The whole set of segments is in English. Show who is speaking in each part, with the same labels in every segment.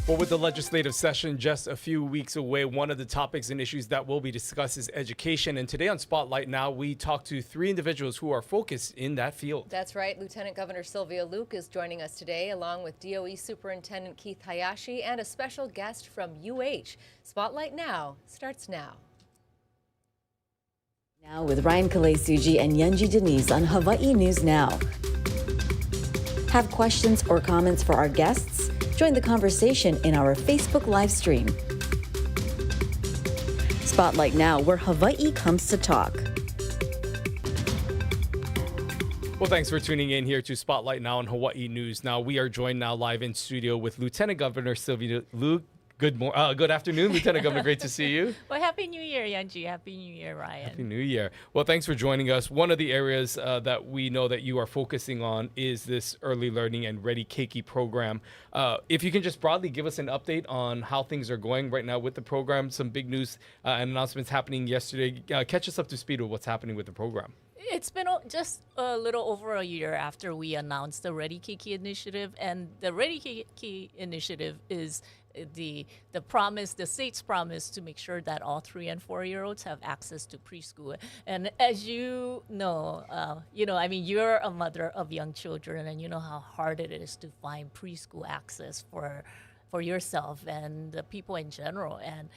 Speaker 1: Well, with the legislative session just a few weeks away, one of the topics and issues that will be discussed is education. And today on Spotlight Now, we talk to three individuals who are focused in that field.
Speaker 2: That's right. Lieutenant Governor Sylvia Luke is joining us today, along with DOE Superintendent Keith Hayashi and a special guest from UH. Spotlight Now starts now.
Speaker 3: Now with Ryan Kalei-Suji and Yunji Denise on Hawaii News Now. Have questions or comments for our guests? Join the conversation in our Facebook live stream. Spotlight Now, where Hawaii comes to talk.
Speaker 1: Well, thanks for tuning in here to Spotlight Now on Hawaii News Now. We are joined now live in studio with Lieutenant Governor Sylvia Luke. Good afternoon, Lieutenant Governor. Great to see you.
Speaker 4: Well, Happy New Year, Yunji. Happy New Year, Ryan.
Speaker 1: Happy New Year. Well, thanks for joining us. One of the areas that we know that you are focusing on is this early learning and Ready Keiki program. If you can just broadly give us an update on how things are going right now with the program, some big news and announcements happening yesterday. Catch us up to speed with what's happening with the program.
Speaker 4: It's been just a little over a year after we announced the Ready Keiki initiative, and the Ready Keiki initiative is the promise, the state's promise to make sure that all 3 and 4-year-olds have access to preschool. And as you know, you're a mother of young children, and you know how hard it is to find preschool access for yourself and the people in general. And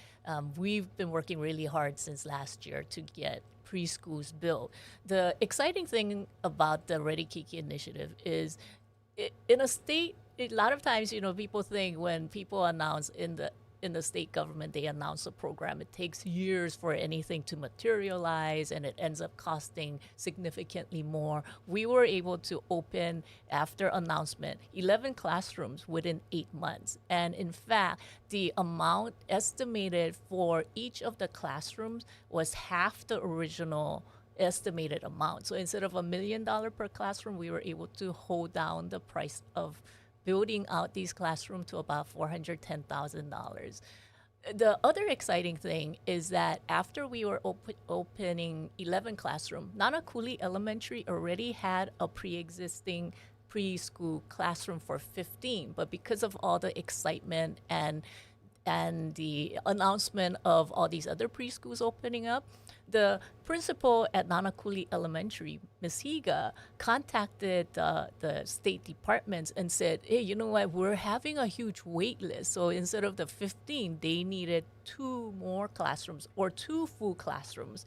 Speaker 4: we've been working really hard since last year to get preschools built. The exciting thing about the Ready Keiki initiative is in a state, a lot of times, people think when people announce in the state government, they announce a program, it takes years for anything to materialize and it ends up costing significantly more. We were able to open, after announcement, 11 classrooms within 8 months. And in fact, the amount estimated for each of the classrooms was half the original estimated amount. So instead of $1 million per classroom, we were able to hold down the price of building out these classrooms to about $410,000. The other exciting thing is that after we were opening 11 classrooms, Nanakuli Elementary already had a pre-existing preschool classroom for 15, but because of all the excitement and the announcement of all these other preschools opening up, the principal at Nanakuli Elementary, Ms. Higa, contacted the state departments and said, hey, you know what, we're having a huge wait list. So instead of the 15, they needed 2 more classrooms or 2 full classrooms.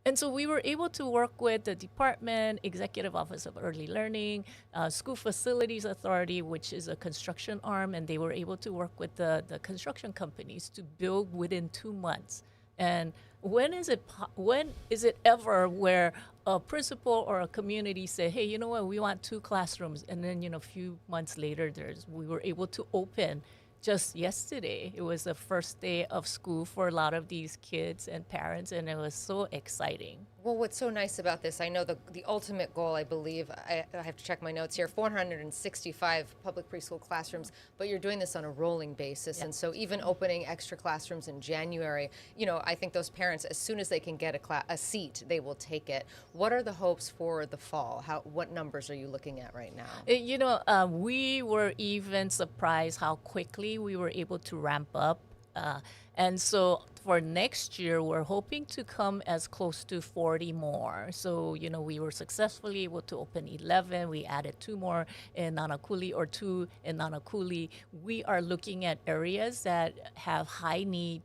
Speaker 4: And so we were able to work with the department, Executive Office of Early Learning, School Facilities Authority, which is a construction arm, and they were able to work with the construction companies to build within 2 months. And when is it ever where a principal or a community say, hey, you know what, we want 2 classrooms, and then a few months later we were able to open. Just yesterday, it was the first day of school for a lot of these kids and parents, and it was so exciting.
Speaker 2: Well, what's so nice about this, I know the ultimate goal, I believe, I have to check my notes here, 465 public preschool classrooms, but you're doing this on a rolling basis.
Speaker 4: Yeah.
Speaker 2: And so even opening extra classrooms in January, I think those parents, as soon as they can get a seat, they will take it. What are the hopes for the fall? What numbers are you looking at right now?
Speaker 4: We were even surprised how quickly we were able to ramp up. And so for next year, we're hoping to come as close to 40 more. So, we were successfully able to open 11. We added 2 more in Nanakuli or 2 in Nanakuli. We are looking at areas that have high need,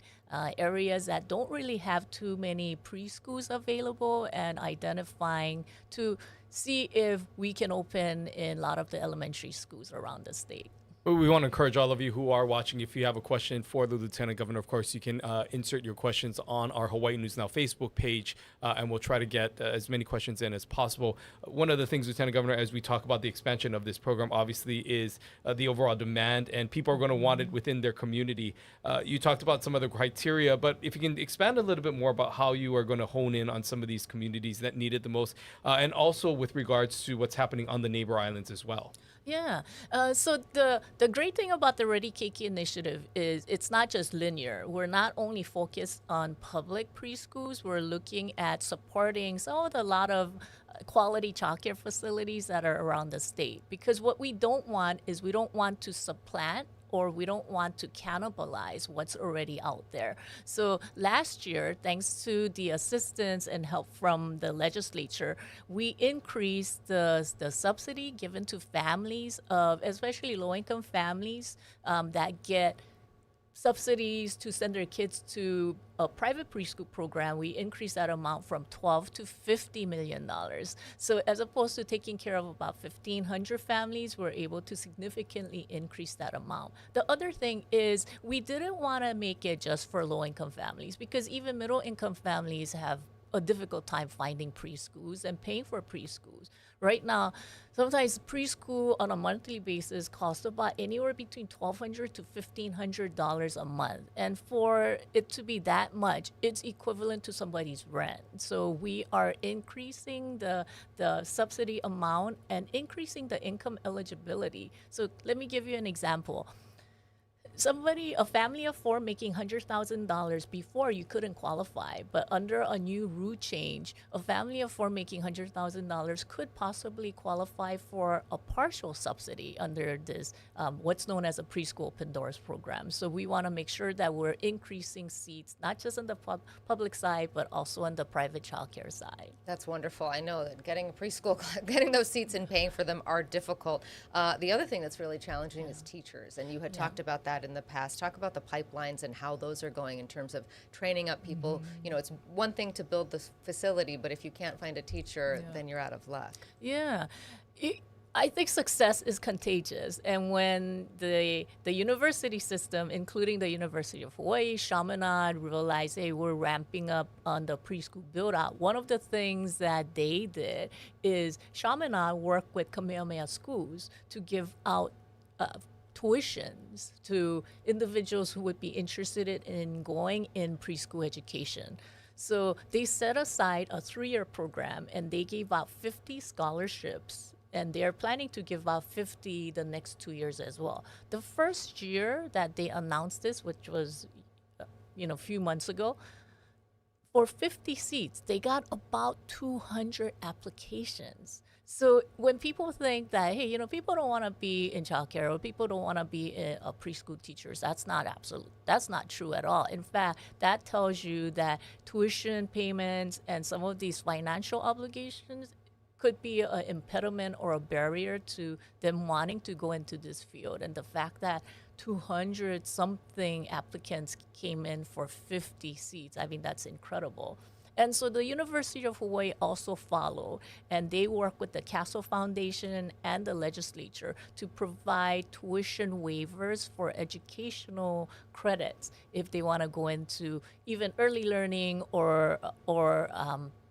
Speaker 4: areas that don't really have too many preschools available, and identifying to see if we can open in a lot of the elementary schools around the state.
Speaker 1: We want to encourage all of you who are watching, if you have a question for the Lieutenant Governor, of course, you can insert your questions on our Hawaii News Now Facebook page, and we'll try to get as many questions in as possible. One of the things, Lieutenant Governor, as we talk about the expansion of this program, obviously, is the overall demand, and people are going to want it within their community. You talked about some of the criteria, but if you can expand a little bit more about how you are going to hone in on some of these communities that need it the most, and also with regards to what's happening on the neighbor islands as well.
Speaker 4: Yeah. So the great thing about the Ready Keiki initiative is it's not just linear. We're not only focused on public preschools. We're looking at supporting a lot of quality childcare facilities that are around the state. Because what we don't want is we don't want to supplant or we don't want to cannibalize what's already out there. So last year, thanks to the assistance and help from the legislature, we increased the subsidy given to families of, especially low-income families that get subsidies to send their kids to a private preschool program. We increased that amount from $12 to $50 million. So as opposed to taking care of about 1,500 families, we're able to significantly increase that amount. The other thing is we didn't want to make it just for low-income families, because even middle-income families have a difficult time finding preschools and paying for preschools. Right now, sometimes preschool on a monthly basis costs about anywhere between $1,200 to $1,500 a month. And for it to be that much, it's equivalent to somebody's rent. So we are increasing the subsidy amount and increasing the income eligibility. So let me give you an example. A family of four making $100,000 before, you couldn't qualify, but under a new rule change, a family of four making $100,000 could possibly qualify for a partial subsidy under this, what's known as a preschool open doors program. So we want to make sure that we're increasing seats, not just on the public side, but also on the private childcare side.
Speaker 2: That's wonderful. I know that getting a preschool, getting those seats and paying for them are difficult. The other thing that's really challenging is teachers, and you had talked about that in the past. Talk about the pipelines and how those are going in terms of training up people. You know, it's one thing to build the facility, but if you can't find a teacher, then you're out of luck.
Speaker 4: Yeah. I think success is contagious. And when the university system, including the University of Hawaii, Chaminade, realized, hey, we're ramping up on the preschool build-out, one of the things that they did is Chaminade worked with Kamehameha schools to give out tuitions to individuals who would be interested in going in preschool education. So they set aside a 3-year program, and they gave out 50 scholarships, and they're planning to give out 50 the next 2 years as well. The first year that they announced this, which was a few months ago, for 50 seats, they got about 200 applications. So when people think that, hey, people don't want to be in childcare or people don't want to be preschool teachers, that's not absolute. That's not true at all. In fact, that tells you that tuition payments and some of these financial obligations could be an impediment or a barrier to them wanting to go into this field. And the fact that 200 something applicants came in for 50 seats, I mean, that's incredible. And so the University of Hawaii also followed, and they work with the Castle Foundation and the legislature to provide tuition waivers for educational credits if they want to go into even early learning or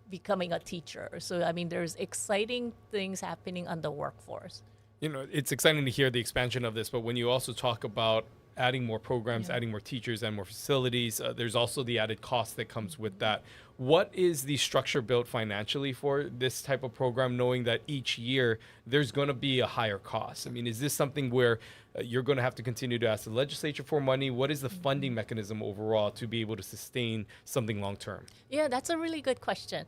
Speaker 4: becoming a teacher. So, I mean, there's exciting things happening on the workforce.
Speaker 1: It's exciting to hear the expansion of this, but when you also talk about adding more programs, adding more teachers and more facilities, there's also the added cost that comes with that. What is the structure built financially for this type of program, knowing that each year there's going to be a higher cost? I mean, is this something where you're going to have to continue to ask the legislature for money? What is the funding mechanism overall to be able to sustain something long term?
Speaker 4: Yeah, that's a really good question.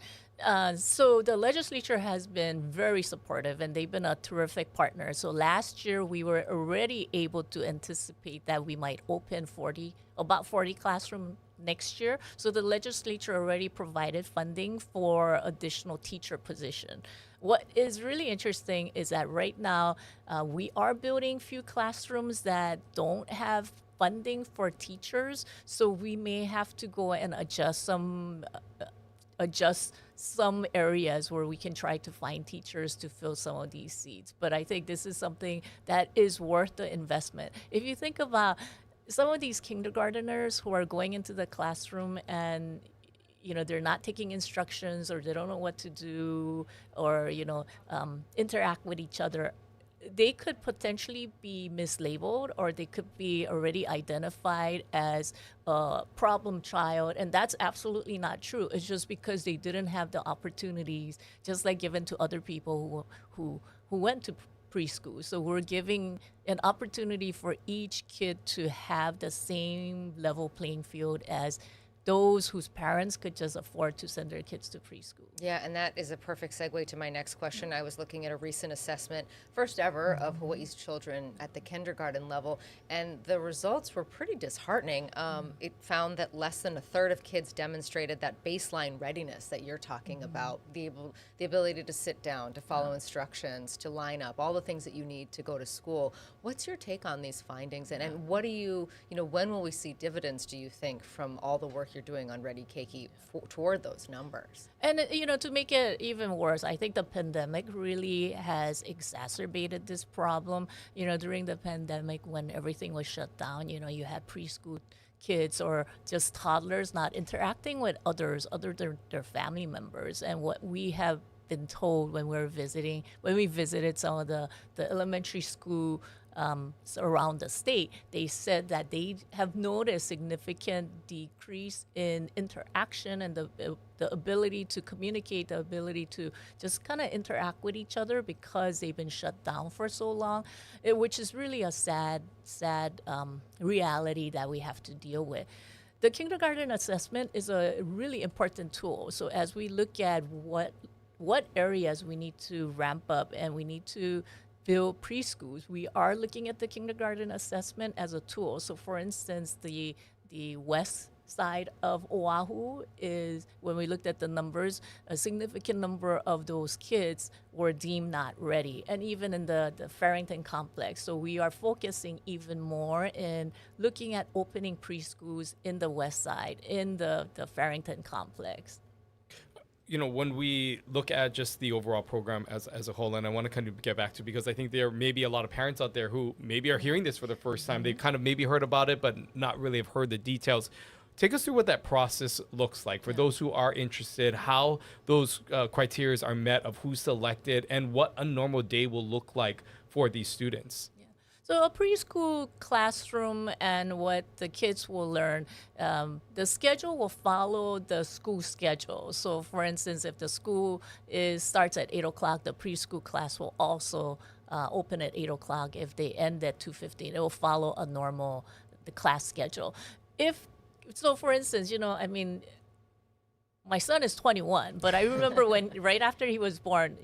Speaker 4: So the legislature has been very supportive, and they've been a terrific partner. So last year, we were already able to anticipate that we might open about 40 classrooms next year. So the legislature already provided funding for additional teacher position. What is really interesting is that right now, we are building few classrooms that don't have funding for teachers. So we may have to go and adjust some areas where we can try to find teachers to fill some of these seats. But I think this is something that is worth the investment. If you think about some of these kindergarteners who are going into the classroom and they're not taking instructions, or they don't know what to do, or interact with each other, they could potentially be mislabeled, or they could be already identified as a problem child, and that's absolutely not true. It's just because they didn't have the opportunities, just like given to other people who went to preschool. So we're giving an opportunity for each kid to have the same level playing field as those whose parents could just afford to send their kids to preschool.
Speaker 2: Yeah, and that is a perfect segue to my next question. I was looking at a recent assessment, first ever, of Hawaii's children at the kindergarten level, and the results were pretty disheartening. It found that less than a third of kids demonstrated that baseline readiness that you're talking about, the ability to sit down, to follow instructions, to line up, all the things that you need to go to school. What's your take on these findings, and what do you when will we see dividends, do you think, from all the work you're doing on Ready Keiki toward those numbers?
Speaker 4: And to make it even worse, I think the pandemic really has exacerbated this problem. During the pandemic, when everything was shut down, you had preschool kids or just toddlers not interacting with others other than their family members. And what we have been told when we visited some of the elementary school around the state, they said that they have noticed significant decrease in interaction and the ability to communicate, the ability to just kind of interact with each other because they've been shut down for so long, which is really a sad reality that we have to deal with. The kindergarten assessment is a really important tool. So as we look at what areas we need to ramp up and we need to build preschools, we are looking at the kindergarten assessment as a tool. So for instance, the west side of Oahu is, when we looked at the numbers, a significant number of those kids were deemed not ready, and even in the Farrington complex. So we are focusing even more in looking at opening preschools in the west side, in the Farrington complex.
Speaker 1: When we look at just the overall program as a whole, and I want to kind of get back to, because I think there may be a lot of parents out there who maybe are hearing this for the first time. They kind of maybe heard about it, but not really have heard the details. Take us through what that process looks like for those who are interested, how those criteria are met of who's selected, and what a normal day will look like for these students.
Speaker 4: So a preschool classroom and what the kids will learn, the schedule will follow the school schedule. So for instance, if the school starts at 8 o'clock, the preschool class will also open at 8 o'clock. If they end at 2:15, it will follow the class schedule. So for instance, my son is 21, but I remember right after he was born,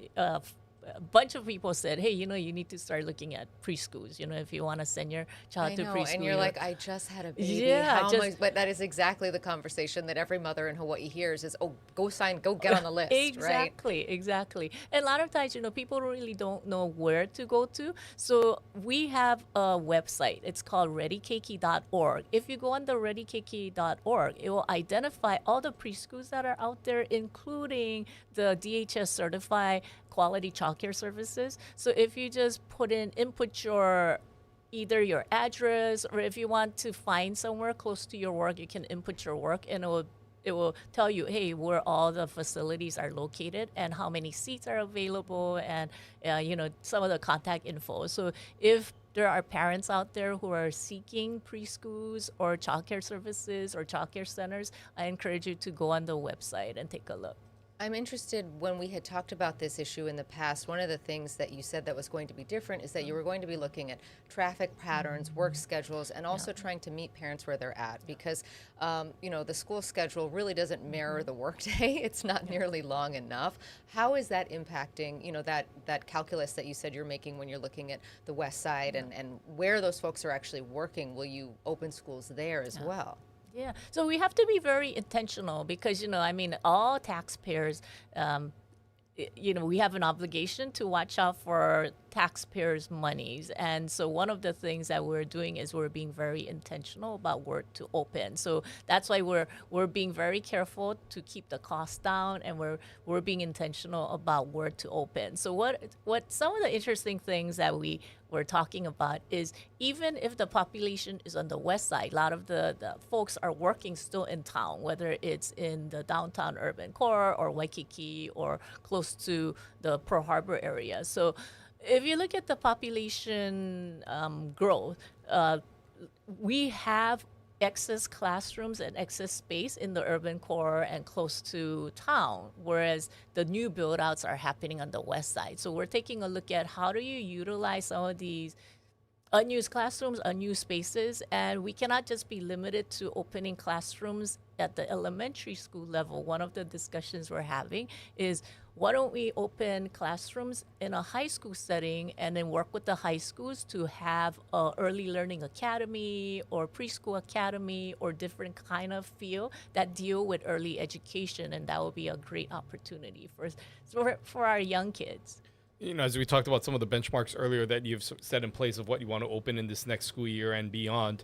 Speaker 4: a bunch of people said, hey, you need to start looking at preschools, if you want to send your child to preschool.
Speaker 2: And you're like, I just had a baby.
Speaker 4: Yeah,
Speaker 2: but that is exactly the conversation that every mother in Hawaii hears is, oh, go get on the list,
Speaker 4: Exactly. And a lot of times, people really don't know where to go to. So we have a website. It's called readykeiki.org. If you go on the readykeiki.org, it will identify all the preschools that are out there, including the DHS certified quality childcare services. So if you just input either your address, or if you want to find somewhere close to your work, you can input your work, and it will tell you, hey, where all the facilities are located and how many seats are available, and some of the contact info. So if there are parents out there who are seeking preschools or childcare services or childcare centers, I encourage you to go on the website and take a look.
Speaker 2: I'm interested, when we had talked about this issue in the past, one of the things that you said that was going to be different is that you were going to be looking at traffic patterns, work schedules, and also trying to meet parents where they're at, because the school schedule really doesn't mirror the workday. It's not nearly long enough. How is that impacting, that calculus that you said you're making when you're looking at the west side and where those folks are actually working? Will you open schools there as well?
Speaker 4: Yeah, so we have to be very intentional because, all taxpayers, we have an obligation to watch out for taxpayers' monies. And so one of the things that we're doing is we're being very intentional about where to open. So that's why we're being very careful to keep the cost down, and we're being intentional about where to open. So what some of the interesting things that we're talking about is, even if the population is on the west side, a lot of the folks are working still in town, whether it's in the downtown urban core or Waikiki or close to the Pearl Harbor area. So if you look at the population growth, we have excess classrooms and excess space in the urban core and close to town, whereas the new build-outs are happening on the west side. So we're taking a look at how do you utilize some of these unused classrooms, unused spaces, and we cannot just be limited to opening classrooms at the elementary school level, one of the discussions we're having is, why don't we open classrooms in a high school setting and then work with the high schools to have a early learning academy or preschool academy or different kind of field that deal with early education, and that would be a great opportunity for our young kids.
Speaker 1: You know, as we talked about some of the benchmarks earlier that you've set in place of what you want to open in this next school year and beyond,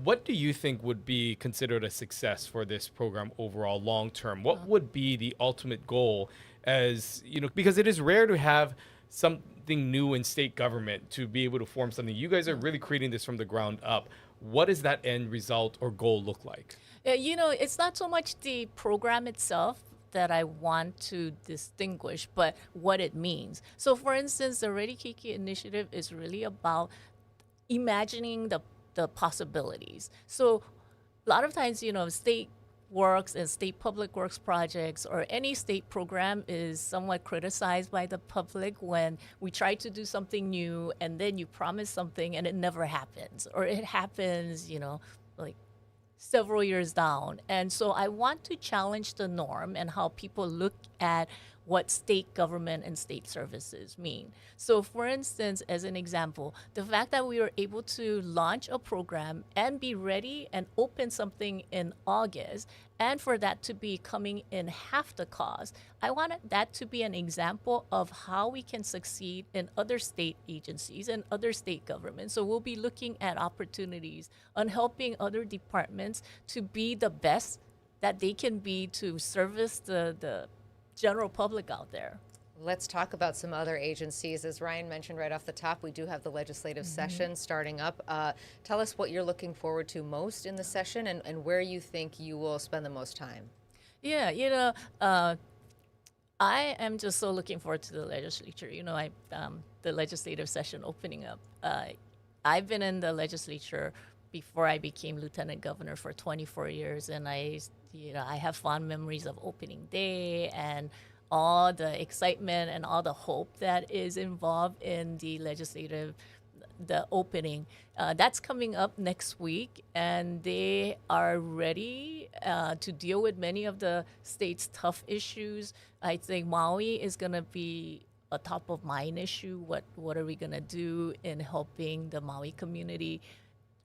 Speaker 1: what do you think would be considered a success for this program overall long term? What would be the ultimate goal, as you know, because it is rare to have something new in state government to be able to form something. You guys are really creating this from the ground up. What does that end result or goal look like?
Speaker 4: You know, it's not so much the program itself that I want to distinguish, but what it means. So for instance, the Ready Kiki initiative is really about imagining the possibilities. So a lot of times, you know, state works and state public works projects or any state program is somewhat criticized by the public when we try to do something new and then you promise something and it never happens, or it happens, you know, like several years down. And so I want to challenge the norm and how people look at what state government and state services mean. So for instance, as an example, the fact that we were able to launch a program and be ready and open something in August, and for that to be coming in half the cost, I wanted that to be an example of how we can succeed in other state agencies and other state governments. So we'll be looking at opportunities on helping other departments to be the best that they can be to service the general public out there.
Speaker 2: Let's talk about some other agencies. As Ryan mentioned right off the top, we do have the legislative session starting up. Tell us what you're looking forward to most in the session and where you think you will spend the most time.
Speaker 4: Yeah, you know, I am just so looking forward to the legislature. You know, the legislative session opening up. I've been in the legislature before I became lieutenant governor for 24 years, and I have fond memories of opening day and all the excitement and all the hope that is involved in the opening. That's coming up next week, and they are ready to deal with many of the state's tough issues. I think Maui is going to be a top of mind issue. What are we going to do in helping the Maui community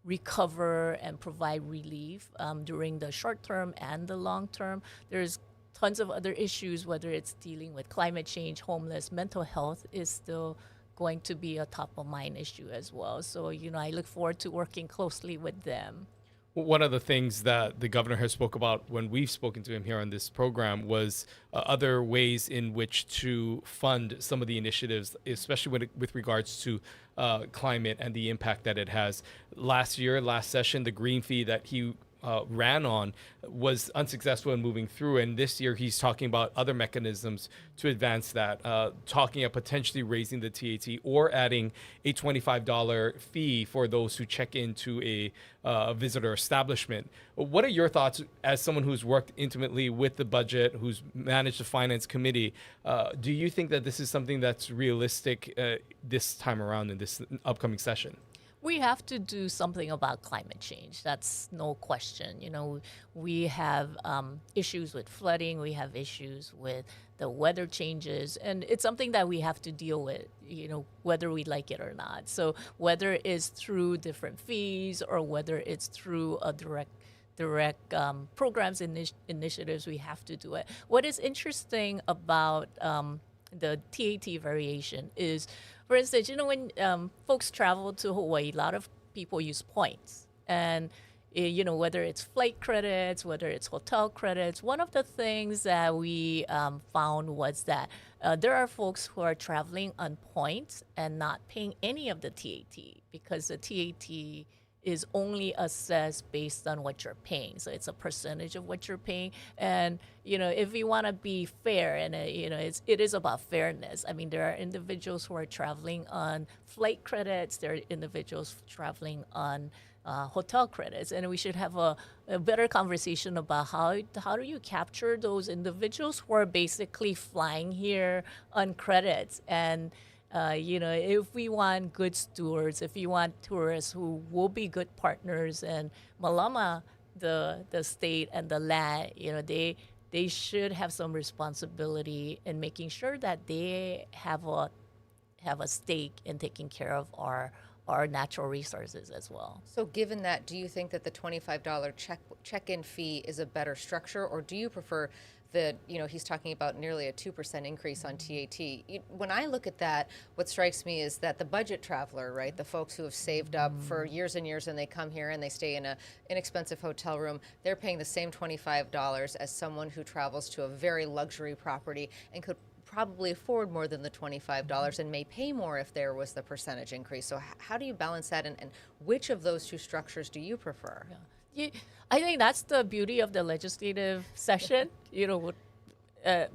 Speaker 4: recover and provide relief during the short term and the long term? There's tons of other issues, whether it's dealing with climate change, homeless, mental health is still going to be a top of mind issue as well. So, you know, I look forward to working closely with them.
Speaker 1: One of the things that the governor has spoke about when we've spoken to him here on this program was other ways in which to fund some of the initiatives, especially with regards to climate and the impact that it has. Last session, the green fee that he ran on was unsuccessful in moving through, and this year he's talking about other mechanisms to advance that, talking of potentially raising the TAT or adding a $25 fee for those who check into a visitor establishment. What are your thoughts as someone who's worked intimately with the budget, who's managed the finance committee? Do you think that this is something that's realistic this time around in this upcoming session?
Speaker 4: We have to do something about climate change. That's no question. You know, we have issues with flooding. We have issues with the weather changes. And it's something that we have to deal with, you know, whether we like it or not. So whether it's through different fees or whether it's through a direct programs initiatives, we have to do it. What is interesting about the TAT variation is, for instance, you know, when folks travel to Hawaii, a lot of people use points. And, you know, whether it's flight credits, whether it's hotel credits, one of the things that we found was that there are folks who are traveling on points and not paying any of the TAT because the TAT is only assessed based on what you're paying. So it's a percentage of what you're paying. And, you know, if we want to be fair, and, you know, it is about fairness. I mean, there are individuals who are traveling on flight credits. There are individuals traveling on hotel credits. And we should have a better conversation about how do you capture those individuals who are basically flying here on credits. And you know, if we want good stewards, if we want tourists who will be good partners, and Malama the state and the land, they should have some responsibility in making sure that they have a stake in taking care of our natural resources as well.
Speaker 2: So given that, do you think that the $25 check-in fee is a better structure, or do you prefer he's talking about nearly a 2% increase on TAT. When I look at that, what strikes me is that the budget traveler, right, the folks who have saved up for years and years and they come here and they stay in an inexpensive hotel room, they're paying the same $25 as someone who travels to a very luxury property and could probably afford more than the $25 and may pay more if there was the percentage increase. So how do you balance that, and which of those two structures do you prefer?
Speaker 4: I think that's the beauty of the legislative session,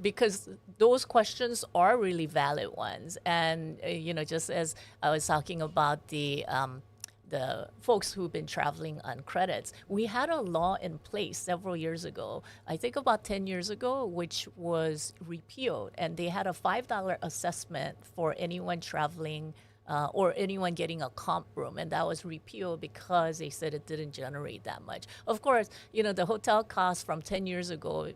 Speaker 4: because those questions are really valid ones. And, just as I was talking about the folks who've been traveling on credits, we had a law in place several years ago, I think about 10 years ago, which was repealed. And they had a $5 assessment for anyone traveling or anyone getting a comp room, and that was repealed because they said it didn't generate that much. Of course, the hotel costs from 10 years ago,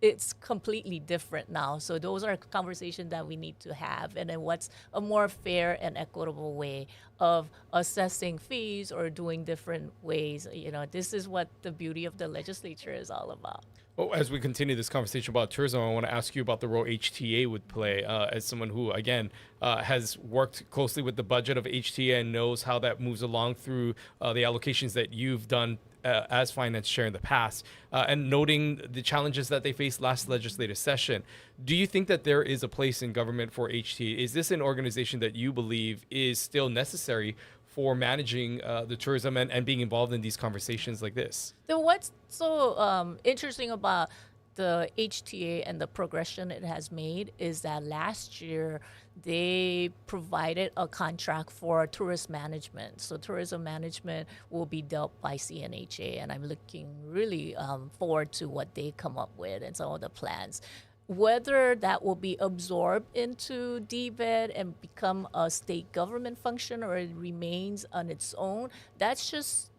Speaker 4: it's completely different now. So those are conversations that we need to have. And then what's a more fair and equitable way of assessing fees or doing different ways? This is what the beauty of the legislature is all about.
Speaker 1: Well, as we continue this conversation about tourism, I want to ask you about the role HTA would play as someone who, again, has worked closely with the budget of HTA and knows how that moves along through the allocations that you've done as finance chair in the past, and noting the challenges that they faced last legislative session. Do you think that there is a place in government for HTA? Is this an organization that you believe is still necessary for managing the tourism and being involved in these conversations like this?
Speaker 4: So what's so interesting about the HTA and the progression it has made is that last year they provided a contract for tourist management. So tourism management will be dealt by CNHA, and I'm looking really forward to what they come up with and some of the plans. Whether that will be absorbed into DBED and become a state government function, or it remains on its own, that's just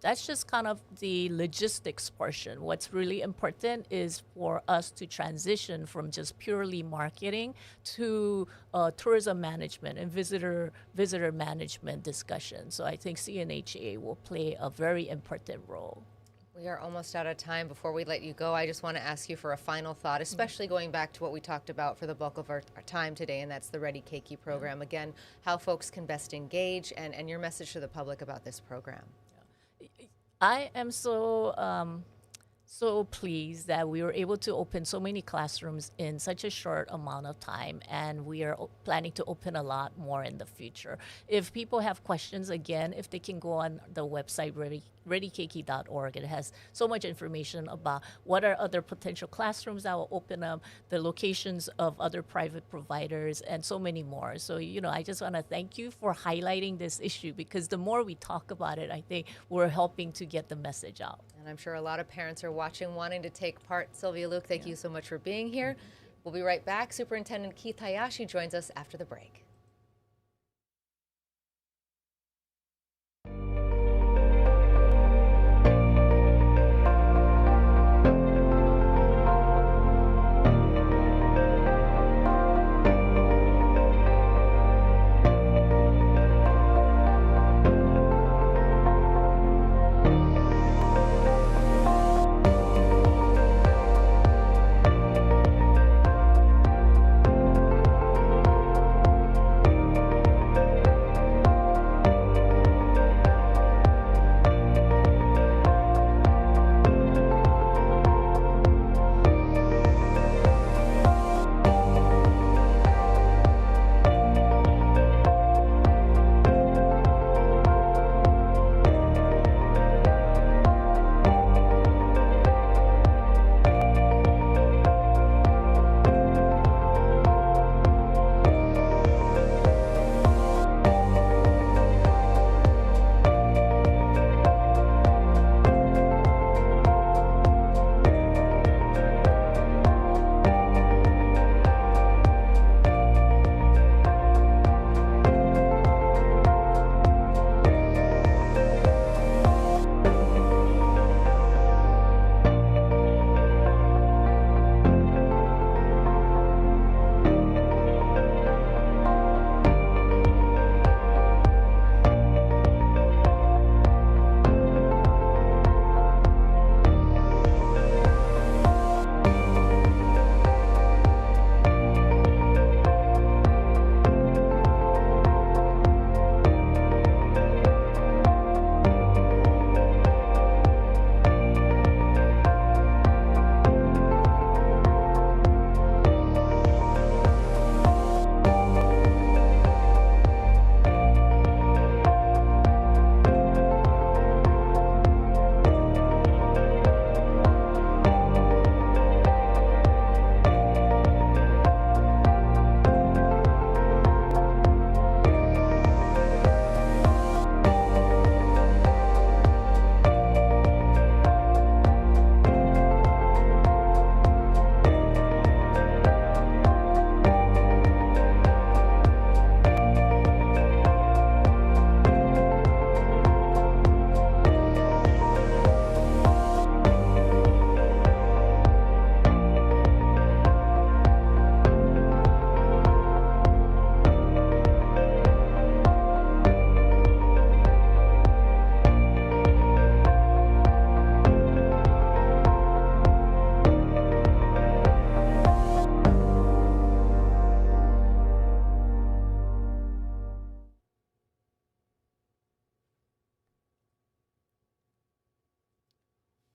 Speaker 4: kind of the logistics portion. What's really important is for us to transition from just purely marketing to tourism management and visitor management discussion. So I think CNHA will play a very important role.
Speaker 2: We are almost out of time. Before we let you go, I just want to ask you for a final thought, especially going back to what we talked about for the bulk of our time today, and that's the Ready Keiki program. Again, how folks can best engage, and your message to the public about this program.
Speaker 4: I am so pleased that we were able to open so many classrooms in such a short amount of time, and we are planning to open a lot more in the future. If people have questions, again, if they can go on the website readykeiki.org, it has so much information about what are other potential classrooms that will open up, the locations of other private providers, and so many more. So, I just want to thank you for highlighting this issue, because the more we talk about it, I think we're helping to get the message out.
Speaker 2: And I'm sure a lot of parents are watching, wanting to take part. Sylvia Luke, thank you so much for being here. We'll be right back. Superintendent Keith Hayashi joins us after the break.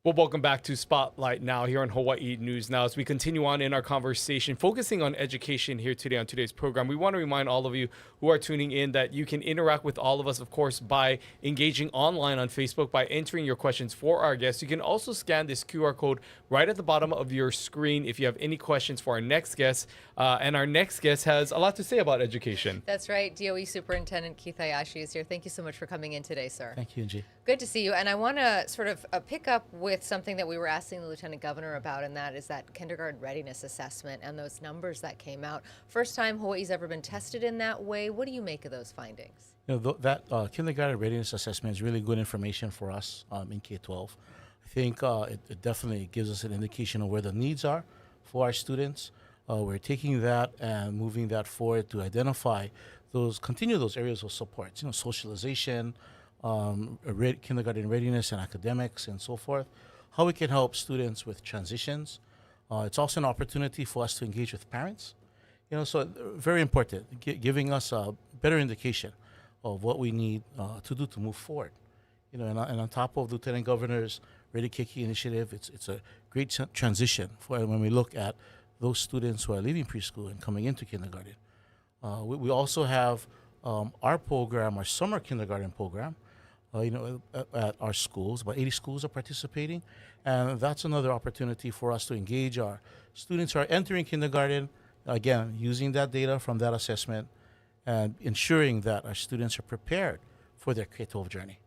Speaker 1: Well, welcome back to Spotlight Now here on Hawaii News Now. As we continue on in our conversation, focusing on education here today on today's program, we want to remind all of you who are tuning in that you can interact with all of us, of course, by engaging online on Facebook, by entering your questions for our guests. You can also scan this QR code right at the bottom of your screen if you have any questions for our next guest. And our next guest has a lot to say about education.
Speaker 2: That's right. DOE Superintendent Keith Hayashi is here. Thank you so much for coming in today, sir.
Speaker 5: Thank you, Angie.
Speaker 2: Good to see you. And I want to sort of pick up with something that we were asking the Lieutenant Governor about, and that is that kindergarten readiness assessment and those numbers that came out. First time Hawaii's ever been tested in that way. What do you make of those findings?
Speaker 5: You know, that kindergarten readiness assessment is really good information for us in K-12. I think it definitely gives us an indication of where the needs are for our students. We're taking that and moving that forward to identify continue those areas of support, socialization, kindergarten readiness and academics and so forth, how we can help students with transitions. It's also an opportunity for us to engage with parents, so very important, giving us a better indication of what we need to do to move forward. And on top of Lieutenant Governor's Ready Keiki initiative, it's a great transition for when we look at those students who are leaving preschool and coming into kindergarten. We also have our program, our summer kindergarten program, at our schools. About 80 schools are participating, and that's another opportunity for us to engage our students who are entering kindergarten, again, using that data from that assessment and ensuring that our students are prepared for their K-12 journey.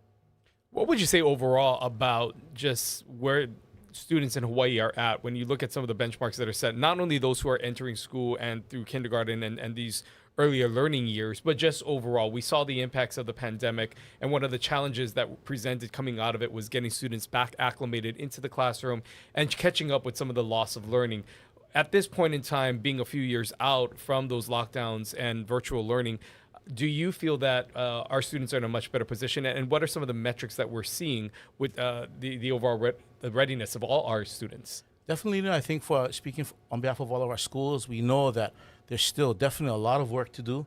Speaker 1: What would you say overall about just where students in Hawaii are at when you look at some of the benchmarks that are set, not only those who are entering school and through kindergarten and these earlier learning years, but just overall? We saw the impacts of the pandemic, and one of the challenges that presented coming out of it was getting students back acclimated into the classroom and catching up with some of the loss of learning. At this point in time, being a few years out from those lockdowns and virtual learning, do you feel that our students are in a much better position? And what are some of the metrics that we're seeing with the overall readiness of all our students?
Speaker 5: Definitely, I think speaking on behalf of all of our schools, we know that there's still definitely a lot of work to do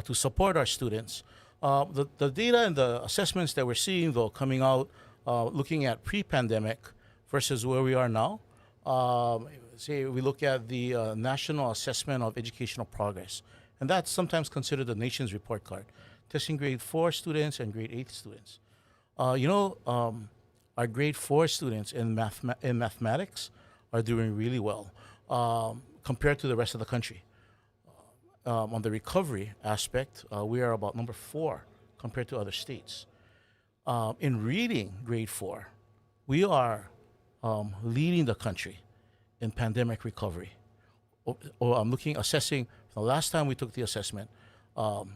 Speaker 5: to support our students. The data and the assessments that we're seeing, though, coming out, looking at pre-pandemic versus where we are now, say we look at the National Assessment of Educational Progress, and that's sometimes considered the nation's report card, testing grade 4 students and grade 8 students. Our grade 4 students in mathematics are doing really well compared to the rest of the country. On the recovery aspect, we are about number 4 compared to other states. In reading grade 4, we are leading the country in pandemic recovery. I'm assessing the last time we took the assessment to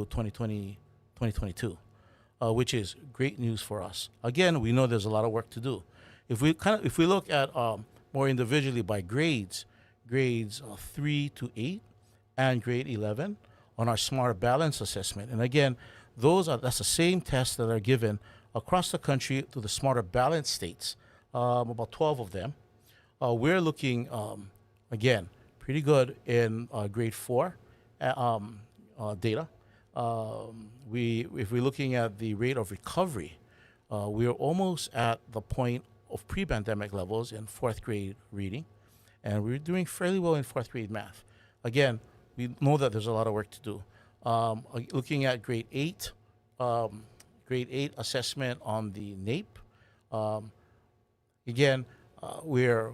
Speaker 5: 2022, which is great news for us. Again, we know there's a lot of work to do. If we look at more individually by grades 3 to 8 and grade 11 on our Smart Balance assessment, and again, that's the same tests that are given across the country to the Smarter Balance states, about 12 of them. We're looking again pretty good in grade 4 data. If we're looking at the rate of recovery, we're almost at the point of pre-pandemic levels in 4th grade reading, and we're doing fairly well in 4th grade math. Again, we know that there's a lot of work to do. Looking at grade 8 assessment on the NAEP, again, we're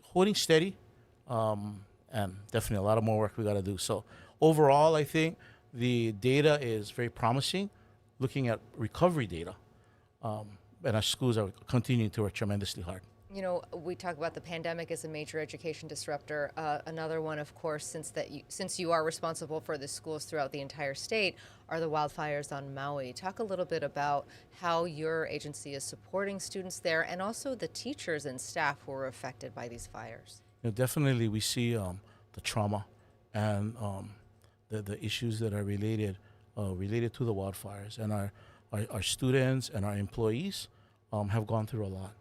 Speaker 5: holding steady, and definitely a lot of more work we got to do. So overall, I think the data is very promising. Looking at recovery data, and our schools are continuing to work tremendously hard.
Speaker 2: We talk about the pandemic as a major education disruptor. Another one, of course, since you are responsible for the schools throughout the entire state, are the wildfires on Maui. Talk a little bit about how your agency is supporting students there and also the teachers and staff who were affected by these fires.
Speaker 5: Definitely we see the trauma and the issues that are related to the wildfires. And our students and our employees have gone through a lot.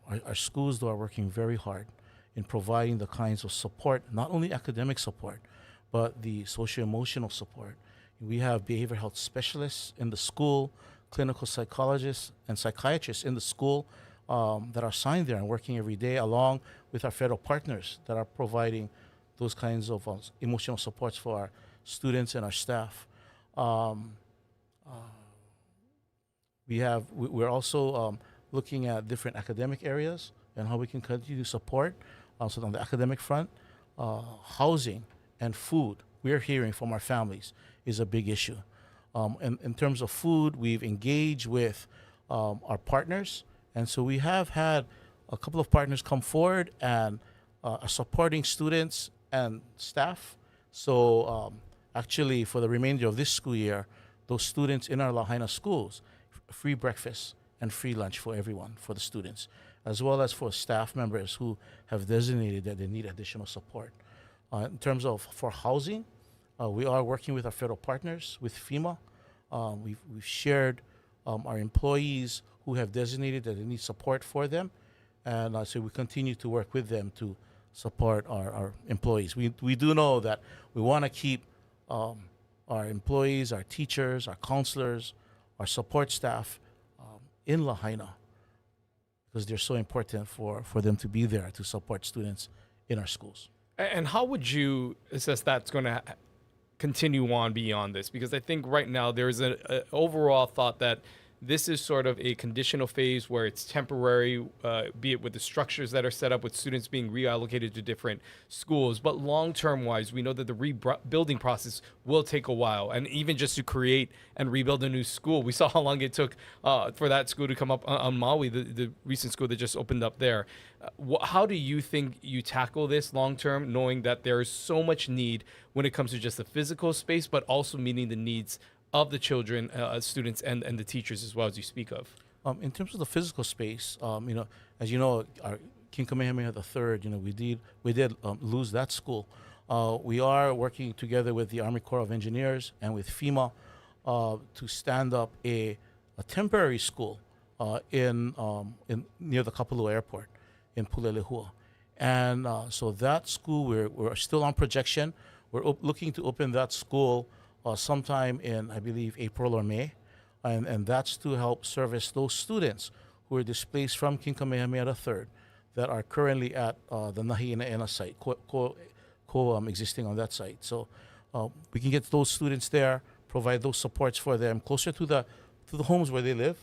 Speaker 5: Our schools, though, are working very hard in providing the kinds of support, not only academic support, but the socio-emotional support. We have behavioral health specialists in the school, clinical psychologists and psychiatrists in the school that are signed there and working every day, along with our federal partners that are providing those kinds of emotional supports for our students and our staff. We're also looking at different academic areas and how we can continue to support. So on the academic front, housing and food, we're hearing from our families, is a big issue. In terms of food, we've engaged with our partners, and so we have had a couple of partners come forward and are supporting students and staff. So actually, for the remainder of this school year, those students in our Lahaina schools, free breakfast and free lunch for everyone, for the students, as well as for staff members who have designated that they need additional support. In terms of for housing, we are working with our federal partners, with FEMA. We've shared our employees who have designated that they need support for them, and so we continue to work with them to support our employees. We do know that we want to keep our employees, our teachers, our counselors, our support staff in Lahaina, because they're so important for them to be there to support students in our schools.
Speaker 1: And how would you assess that's going to continue on beyond this? Because I think right now there's an overall thought that this is sort of a conditional phase where it's temporary, be it with the structures that are set up with students being reallocated to different schools. But long-term wise, we know that the rebuilding process will take a while. And even just to create and rebuild a new school, we saw how long it took for that school to come up on Maui, the recent school that just opened up there. How do you think you tackle this long-term, knowing that there is so much need when it comes to just the physical space, but also meeting the needs of the children, students, and the teachers as well, as you speak of?
Speaker 5: In terms of the physical space, as you know, our King Kamehameha III, we did lose that school. We are working together with the Army Corps of Engineers and with FEMA to stand up a temporary school in near the Kapalua Airport in Pulelehua. And so that school, we're still on projection. We're looking to open that school sometime in, I believe, April or May, and that's to help service those students who are displaced from King Kamehameha III that are currently at the Nahi'enaena site, existing on that site. So we can get those students there, provide those supports for them closer to the homes where they live,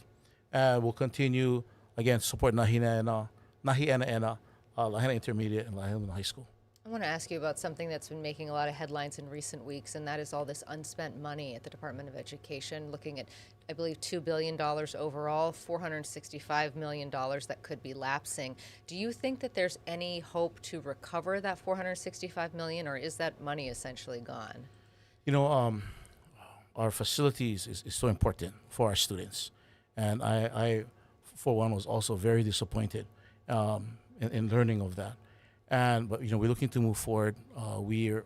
Speaker 5: and we'll continue, again, support Nahi'enaena, Lahaina Intermediate, and Lahaina High School.
Speaker 2: I want to ask you about something that's been making a lot of headlines in recent weeks, and that is all this unspent money at the Department of Education, looking at, I believe, $2 billion overall, $465 million that could be lapsing. Do you think that there's any hope to recover that $465 million, or is that money essentially gone?
Speaker 5: Our facilities is so important for our students. And I for one, was also very disappointed in learning of that. But we're looking to move forward. We've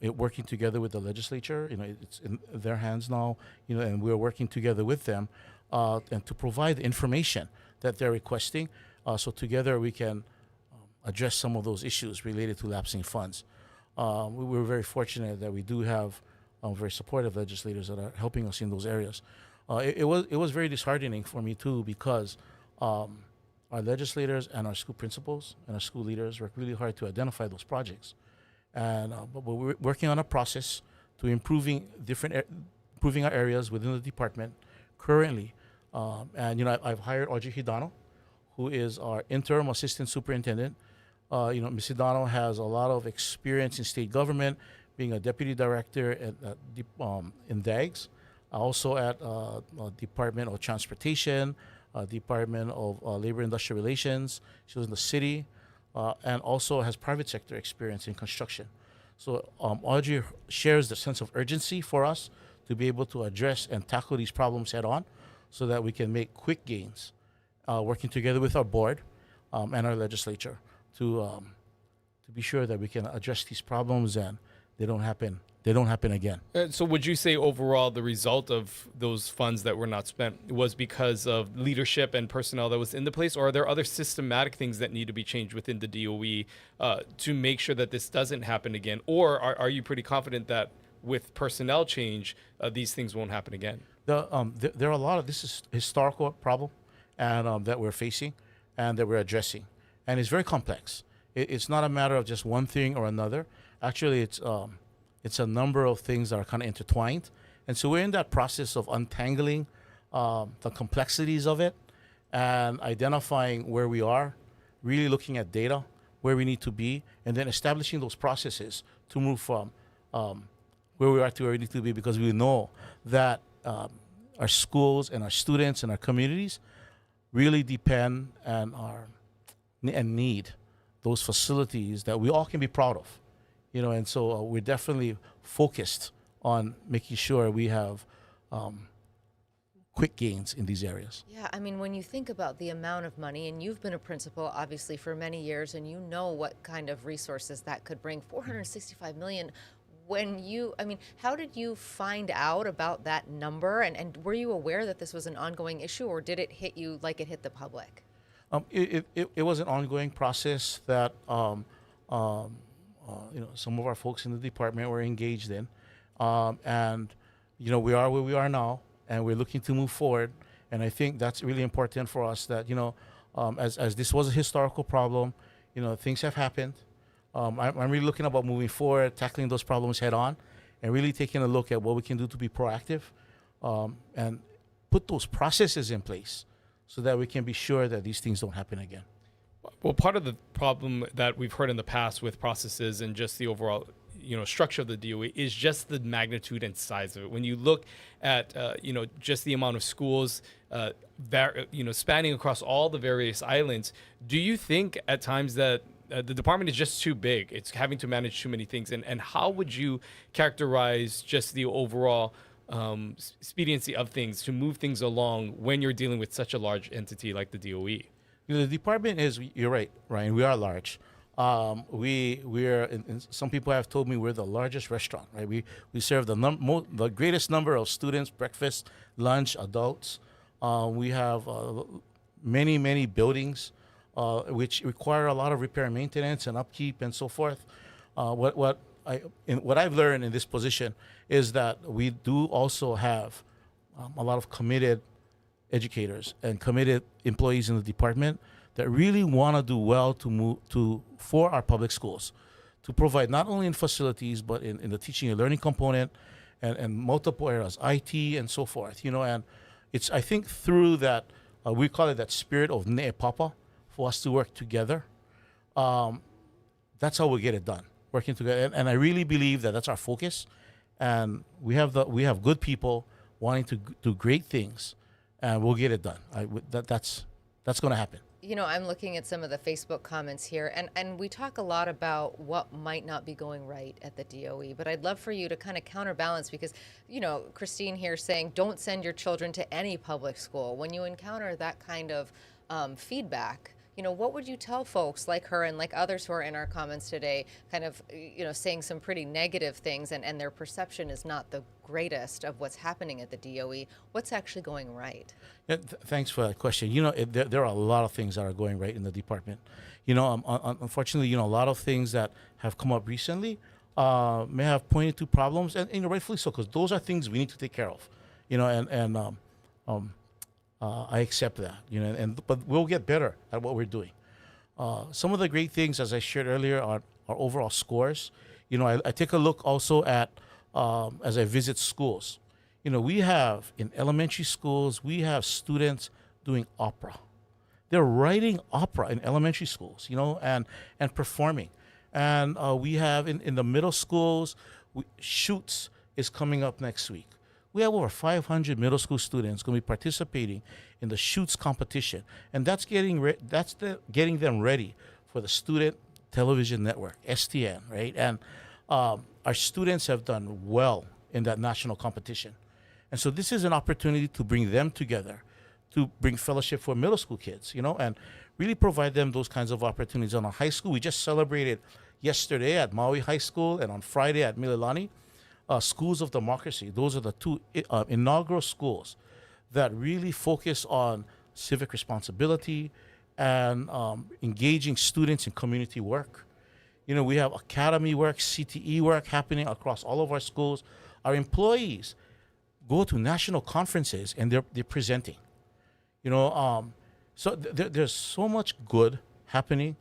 Speaker 5: working together with the legislature. It's in their hands now. And we're working together with them, and to provide the information that they're requesting. So together we can address some of those issues related to lapsing funds. We're very fortunate that we do have very supportive legislators that are helping us in those areas. It was very disheartening for me too, because our legislators and our school principals and our school leaders work really hard to identify those projects, but we're working on a process to improving our areas within the department currently. I've hired Audrey Hidano, who is our interim assistant superintendent. Ms. Hidano has a lot of experience in state government, being a deputy director in DAGS, also at Department of Transportation, Department of Labor and Industrial Relations. She was in the city, and also has private sector experience in construction. So Audrey shares the sense of urgency for us to be able to address and tackle these problems head on, so that we can make quick gains, working together with our board and our legislature to be sure that we can address these problems and they don't happen again.
Speaker 1: So would you say overall the result of those funds that were not spent was because of leadership and personnel that was in the place, or are there other systematic things that need to be changed within the DOE to make sure that this doesn't happen again? Or are you pretty confident that with personnel change, these things won't happen again?
Speaker 5: There are a lot of this is historical problem, and that we're facing, and that we're addressing, and it's very complex. It's not a matter of just one thing or another. Actually, it's a number of things that are kind of intertwined, and so we're in that process of untangling the complexities of it and identifying where we are, really looking at data, where we need to be, and then establishing those processes to move from where we are to where we need to be, because we know that our schools and our students and our communities really depend and need those facilities that we all can be proud of, and so we're definitely focused on making sure we have quick gains in these areas.
Speaker 2: Yeah, I mean, when you think about the amount of money, and you've been a principal obviously for many years, and you know what kind of resources that could bring, $465 million. How did you find out about that number, and were you aware that this was an ongoing issue, or did it hit you like it hit the public?
Speaker 5: It was an ongoing process that some of our folks in the department were engaged in, and we are where we are now, and we're looking to move forward. And I think that's really important for us that as this was a historical problem, things have happened. I'm really looking about moving forward, tackling those problems head on, and really taking a look at what we can do to be proactive, and put those processes in place so that we can be sure that these things don't happen again.
Speaker 1: Well, part of the problem that we've heard in the past with processes and just the overall structure of the DOE is just the magnitude and size of it. When you look at just the amount of schools spanning across all the various islands, do you think at times that the department is just too big? It's having to manage too many things. And how would you characterize just the overall expediency of things to move things along when you're dealing with such a large entity like the DOE?
Speaker 5: The department you're right, Ryan, we are large. We're and some people have told me we're the largest restaurant, right? We serve the greatest number of students, breakfast, lunch, adults. We have many buildings, which require a lot of repair and maintenance and upkeep and so forth. What I've learned in this position is that we do also have a lot of committed educators and committed employees in the department that really want to do well for our public schools, to provide not only in facilities but in the teaching and learning component and multiple areas, IT and so forth. And it's, I think, through that we call it that spirit of ne papa, for us to work together. That's how we get it done, working together. And I really believe that that's our focus. And we have good people wanting to do great things, and we'll get it done. That's going to happen.
Speaker 2: I'm looking at some of the Facebook comments here, and we talk a lot about what might not be going right at the DOE, but I'd love for you to kind of counterbalance, because, Christine here saying, don't send your children to any public school. When you encounter that kind of feedback, what would you tell folks like her and like others who are in our comments today, kind of, saying some pretty negative things, and their perception is not the greatest of what's happening at the DOE? What's actually going right?
Speaker 5: Yeah, thanks for that question. There are a lot of things that are going right in the department. Unfortunately, a lot of things that have come up recently may have pointed to problems, and rightfully so, because those are things we need to take care of. I accept that, but we'll get better at what we're doing. Some of the great things, as I shared earlier, are our overall scores. I take a look also at, as I visit schools, we have in elementary schools, we have students doing opera. They're writing opera in elementary schools, and performing. And we have in the middle schools, Shoots is coming up next week. We have over 500 middle school students going to be participating in the Shoots competition, and that's getting them ready for the Student Television Network, STN, right? And our students have done well in that national competition, and so this is an opportunity to bring them together, to bring fellowship for middle school kids, and really provide them those kinds of opportunities. On our high school, we just celebrated yesterday at Maui High School and on Friday at Mililani. Schools of Democracy. Those are the two inaugural schools that really focus on civic responsibility and engaging students in community work. We have academy work, CTE work happening across all of our schools. Our employees go to national conferences and they're presenting. So there's so much good happening,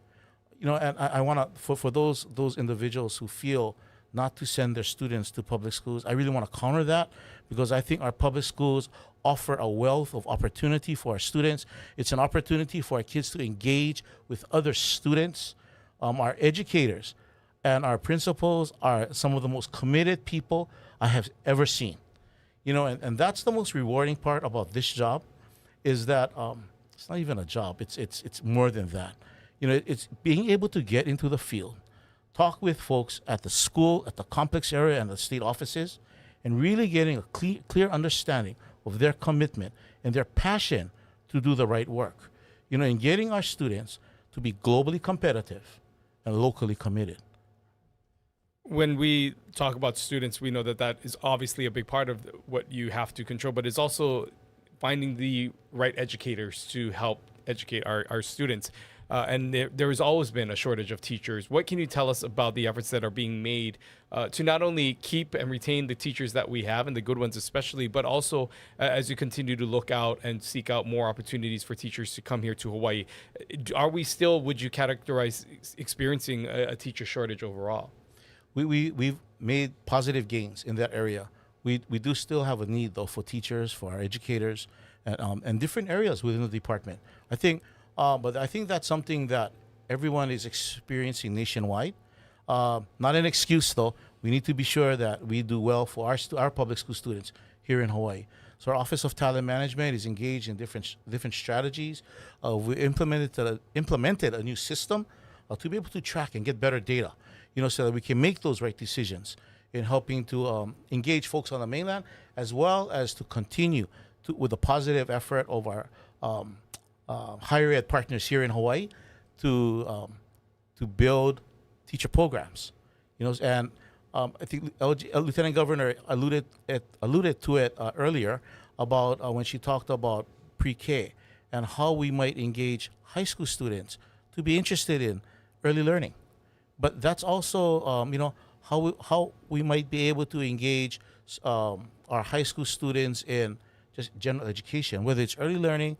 Speaker 5: and I want to, for those individuals who feel not to send their students to public schools, I really want to counter that, because I think our public schools offer a wealth of opportunity for our students. It's an opportunity for our kids to engage with other students. Our educators and our principals are some of the most committed people I have ever seen. And that's the most rewarding part about this job, is that it's not even a job. It's more than that. It's being able to get into the field, talk with folks at the school, at the complex area, and the state offices, and really getting a clear understanding of their commitment and their passion to do the right work. And getting our students to be globally competitive and locally committed.
Speaker 1: When we talk about students, we know that is obviously a big part of what you have to control, but it's also finding the right educators to help educate our students. And there has always been a shortage of teachers. What can you tell us about the efforts that are being made to not only keep and retain the teachers that we have, and the good ones especially, but also as you continue to look out and seek out more opportunities for teachers to come here to Hawaii? Are we still, would you characterize experiencing a teacher shortage overall?
Speaker 5: We've made positive gains in that area. We do still have a need, though, for teachers, for our educators, and different areas within the department. But I think that's something that everyone is experiencing nationwide. Not an excuse, though. We need to be sure that we do well for our public school students here in Hawaii. So our Office of Talent Management is engaged in different strategies. We implemented a new system to be able to track and get better data, so that we can make those right decisions in helping to engage folks on the mainland, as well as to continue with the positive effort of our higher ed partners here in Hawaii to build teacher programs. And I think Lieutenant Governor alluded to it earlier about when she talked about pre-K and how we might engage high school students to be interested in early learning. But that's also, how we might be able to engage our high school students in just general education, whether it's early learning,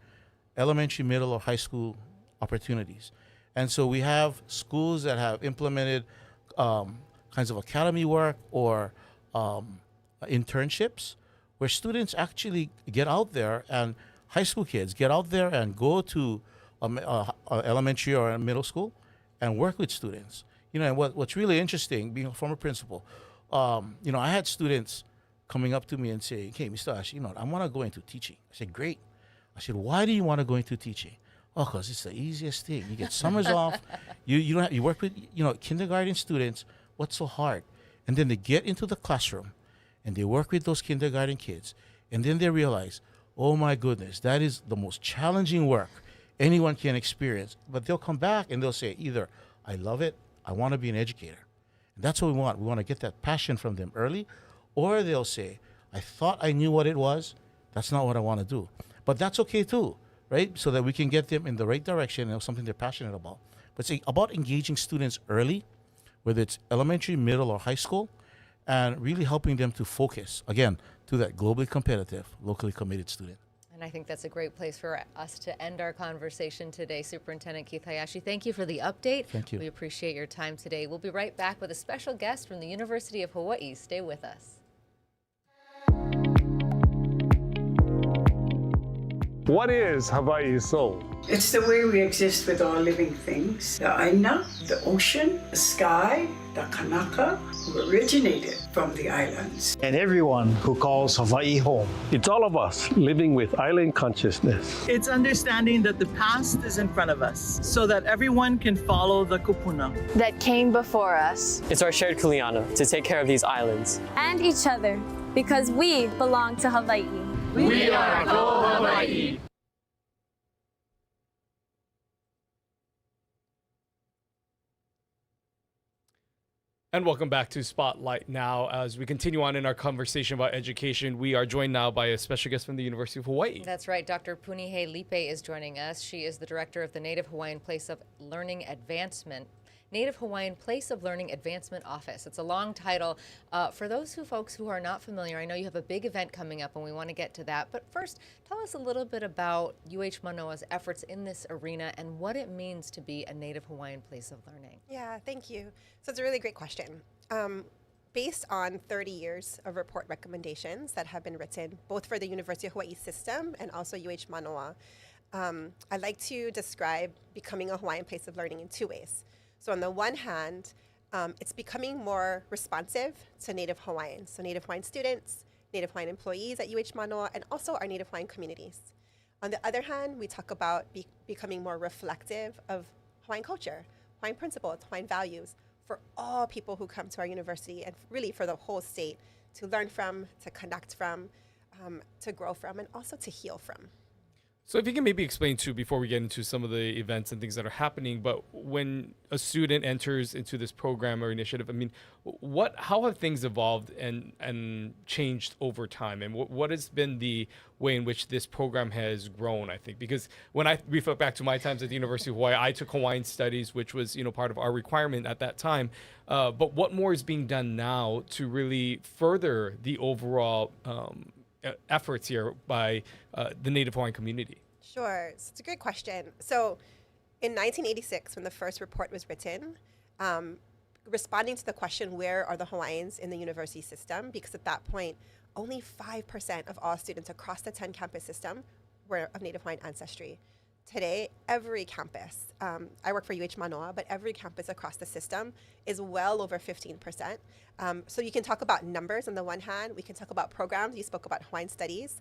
Speaker 5: elementary, middle, or high school opportunities. And so we have schools that have implemented kinds of academy work or internships where students actually get out there, and high school kids get out there and go to elementary or middle school and work with students. And what's really interesting, being a former principal, I had students coming up to me and saying, "Hey, Mr. Ash, I want to go into teaching." I said, "Great." I said, "Why do you want to go into teaching?" "Oh, because it's the easiest thing. You get summers off. You work with kindergarten students. What's so hard?" And then they get into the classroom, and they work with those kindergarten kids, and then they realize, oh my goodness, that is the most challenging work anyone can experience. But they'll come back and they'll say either, "I love it. I want to be an educator." And that's what we want. We want to get that passion from them early. Or they'll say, "I thought I knew what it was. That's not what I want to do." But that's okay too, right? So that we can get them in the right direction and something they're passionate about. But it's about engaging students early, whether it's elementary, middle, or high school, and really helping them to focus, again, to that globally competitive, locally committed student.
Speaker 2: And I think that's a great place for us to end our conversation today. Superintendent Keith Hayashi, thank you for the update.
Speaker 5: Thank you.
Speaker 2: We appreciate your time today. We'll be right back with a special guest from the University of Hawaii. Stay with us.
Speaker 6: What is Hawaii's soul?
Speaker 7: It's the way we exist with all living things. The aina, the ocean, the sky, the kanaka, who originated from the islands.
Speaker 8: And everyone who calls Hawaii home.
Speaker 6: It's all of us living with island consciousness.
Speaker 9: It's understanding that the past is in front of us so that everyone can follow the kupuna
Speaker 10: that came before us.
Speaker 11: It's our shared kuleana to take care of these islands.
Speaker 10: And each other, because we belong to Hawaii.
Speaker 11: We are Ko Hawaii.
Speaker 1: And welcome back to Spotlight Now. As we continue on in our conversation about education, we are joined now by a special guest from the University of Hawaii.
Speaker 2: That's right. Dr. Punihe Lipe is joining us. She is the director of the Native Hawaiian Place of Learning Advancement. Native Hawaiian Place of Learning Advancement Office. It's a long title. For those folks who are not familiar, I know you have a big event coming up and we want to get to that. But first, tell us a little bit about UH Manoa's efforts in this arena and what it means to be a Native Hawaiian place of learning.
Speaker 12: Yeah, thank you. So it's a really great question. Based on 30 years of report recommendations that have been written, both for the University of Hawaii system and also UH Manoa, I'd like to describe becoming a Hawaiian place of learning in two ways. So on the one hand, it's becoming more responsive to Native Hawaiians, so Native Hawaiian students, Native Hawaiian employees at UH Manoa, and also our Native Hawaiian communities. On the other hand, we talk about becoming more reflective of Hawaiian culture, Hawaiian principles, Hawaiian values, for all people who come to our university and really for the whole state to learn from, to connect from, to grow from, and also to heal from.
Speaker 1: So if you can maybe explain too, before we get into some of the events and things that are happening, but when a student enters into this program or initiative, I mean, how have things evolved and changed over time? And what has been the way in which this program has grown, I think? Because when I refer back to my times at the University of Hawaii, I took Hawaiian Studies, which was, part of our requirement at that time. But what more is being done now to really further the overall efforts here by the Native Hawaiian community?
Speaker 12: Sure. So it's a great question. So in 1986, when the first report was written, responding to the question, where are the Hawaiians in the university system? Because at that point, only 5% of all students across the 10 campus system were of Native Hawaiian ancestry. Today, every campus, I work for UH Manoa, but every campus across the system is well over 15%. So you can talk about numbers on the one hand, we can talk about programs, you spoke about Hawaiian studies.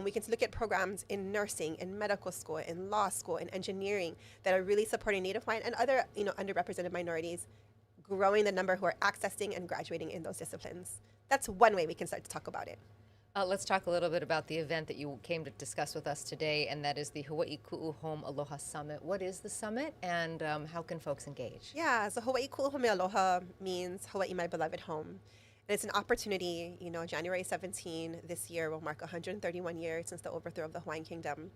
Speaker 12: We can look at programs in nursing, in medical school, in law school, in engineering that are really supporting Native Hawaiian and other underrepresented minorities, growing the number who are accessing and graduating in those disciplines. That's one way we can start to talk about it.
Speaker 2: Let's talk a little bit about the event that you came to discuss with us today, and that is the Hawaii Ku'u Home Aloha Summit. What is the summit, and how can folks engage?
Speaker 12: Yeah, so Hawaii Ku'u Home Aloha means Hawaii, my beloved home. And it's an opportunity, January 17 this year will mark 131 years since the overthrow of the Hawaiian Kingdom.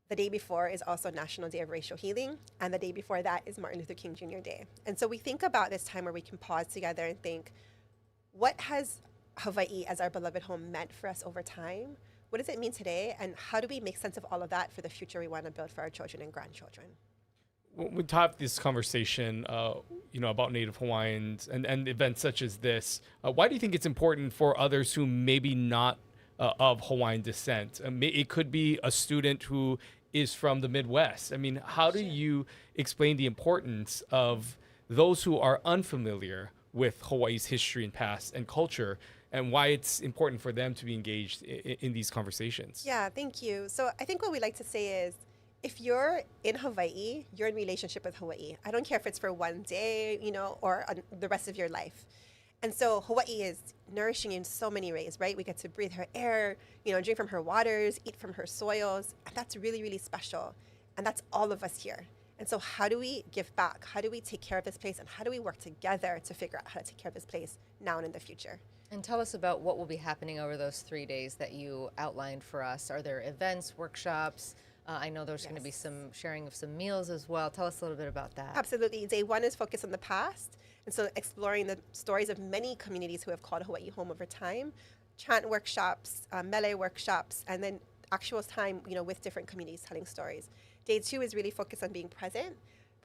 Speaker 12: The day before is also National Day of Racial Healing, and the day before that is Martin Luther King Jr. Day. And so we think about this time where we can pause together and think, what has Hawaii as our beloved home meant for us over time? What does it mean today? And how do we make sense of all of that for the future we want to build for our children and grandchildren?
Speaker 1: When we have this conversation, about Native Hawaiians and events such as this, why do you think it's important for others who maybe not of Hawaiian descent? It could be a student who is from the Midwest. I mean, how do you explain the importance of those who are unfamiliar with Hawaii's history and past and culture, and why it's important for them to be engaged in these conversations?
Speaker 12: Yeah, thank you. So I think what we like to say is, if you're in Hawaii, you're in relationship with Hawaii. I don't care if it's for one day, or the rest of your life. And so Hawaii is nourishing in so many ways, right? We get to breathe her air, drink from her waters, eat from her soils. And that's really, really special. And that's all of us here. And so how do we give back? How do we take care of this place? And how do we work together to figure out how to take care of this place now and in the future?
Speaker 2: And tell us about what will be happening over those 3 days that you outlined for us. Are there events, workshops? I know there's going to be some sharing of some meals as well. Tell us a little bit about that.
Speaker 12: Absolutely. Day one is focused on the past. And so exploring the stories of many communities who have called Hawaii home over time. Chant workshops, mele workshops, and then actual time, with different communities telling stories. Day two is really focused on being present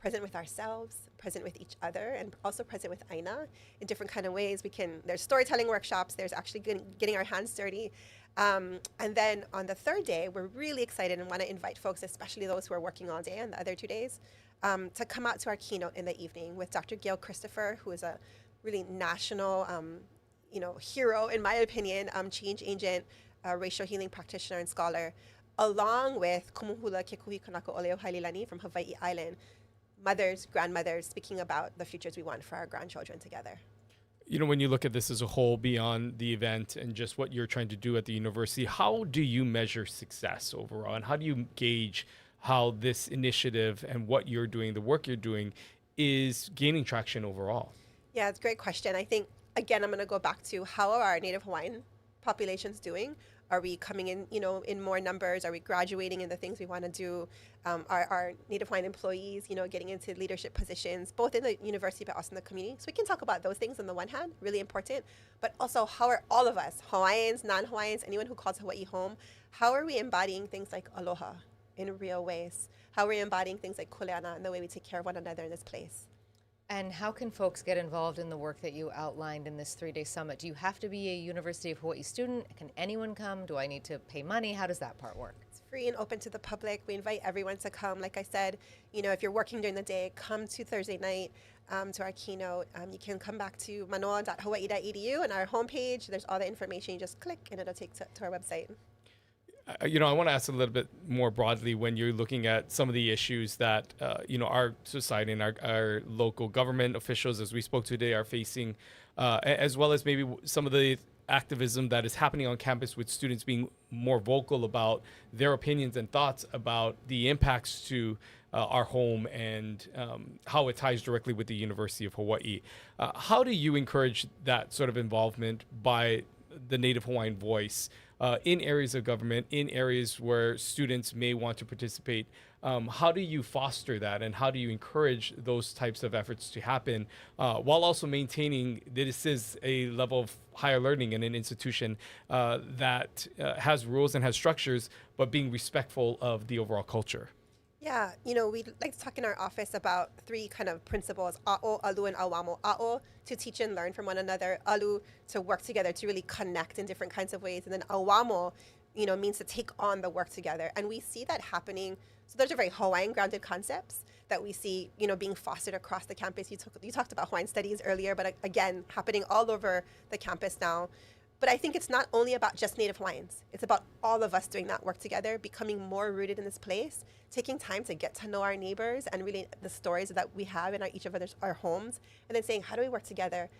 Speaker 12: with ourselves, present with each other, and also present with Aina in different kind of ways. There's storytelling workshops, there's actually getting our hands dirty. And then on the third day, we're really excited and want to invite folks, especially those who are working all day on the other 2 days, to come out to our keynote in the evening with Dr. Gail Christopher, who is a really national, hero, in my opinion, change agent, racial healing practitioner and scholar, along with Kumuhula Kekuhi Kanaka Oleo Haililani from Hawaii Island, mothers, grandmothers, speaking about the futures we want for our grandchildren together.
Speaker 1: When you look at this as a whole, beyond the event and just what you're trying to do at the university, how do you measure success overall? And how do you gauge how this initiative and what you're doing, the work you're doing, is gaining traction overall?
Speaker 12: Yeah, it's a great question. I think, again, I'm going to go back to how are our Native Hawaiian populations doing? Are we coming in, in more numbers? Are we graduating in the things we want to do? Are Native Hawaiian employees, getting into leadership positions, both in the university but also in the community? So we can talk about those things on the one hand, really important, but also how are all of us, Hawaiians, non-Hawaiians, anyone who calls Hawaii home, how are we embodying things like aloha in real ways? How are we embodying things like kuleana and the way we take care of one another in this place?
Speaker 2: And how can folks get involved in the work that you outlined in this 3-day summit? Do you have to be a University of Hawaii student? Can anyone come? Do I need to pay money? How does that part work?
Speaker 12: It's free and open to the public. We invite everyone to come. Like I said, if you're working during the day, come to Thursday night to our keynote. You can come back to manoa.hawaii.edu and our homepage. There's all the information. You just click and it'll take to our website.
Speaker 1: I want to ask a little bit more broadly when you're looking at some of the issues that, our society and our local government officials, as we spoke today, are facing, as well as maybe some of the activism that is happening on campus with students being more vocal about their opinions and thoughts about the impacts to our home and how it ties directly with the University of Hawaii. How do you encourage that sort of involvement by the Native Hawaiian voice in areas of government, in areas where students may want to participate? How do you foster that, and how do you encourage those types of efforts to happen while also maintaining that this is a level of higher learning in an institution that has rules and has structures, but being respectful of the overall culture?
Speaker 12: Yeah, we like to talk in our office about 3 kind of principles: a'o, alu, and awamo. A'o, to teach and learn from one another. Alu, to work together, to really connect in different kinds of ways. And then awamo, means to take on the work together. And we see that happening. So those are very Hawaiian grounded concepts that we see, being fostered across the campus. You talked about Hawaiian studies earlier, but again, happening all over the campus now. But I think it's not only about just Native Hawaiians. It's about all of us doing that work together, becoming more rooted in this place, taking time to get to know our neighbors and really the stories that we have in each of our homes, and then saying, how do we work together,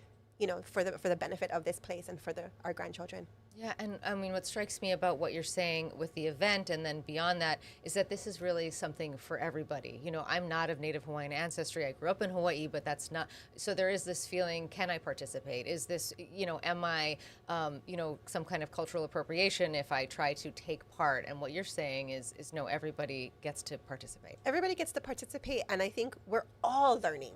Speaker 12: for the benefit of this place and for our grandchildren.
Speaker 2: Yeah, and I mean, what strikes me about what you're saying with the event and then beyond that is that this is really something for everybody. I'm not of Native Hawaiian ancestry. I grew up in Hawaii, but that's not, so there is this feeling, can I participate? Is this, am I, some kind of cultural appropriation if I try to take part? And what you're saying is no, everybody gets to participate.
Speaker 12: Everybody gets to participate, and I think we're all learning.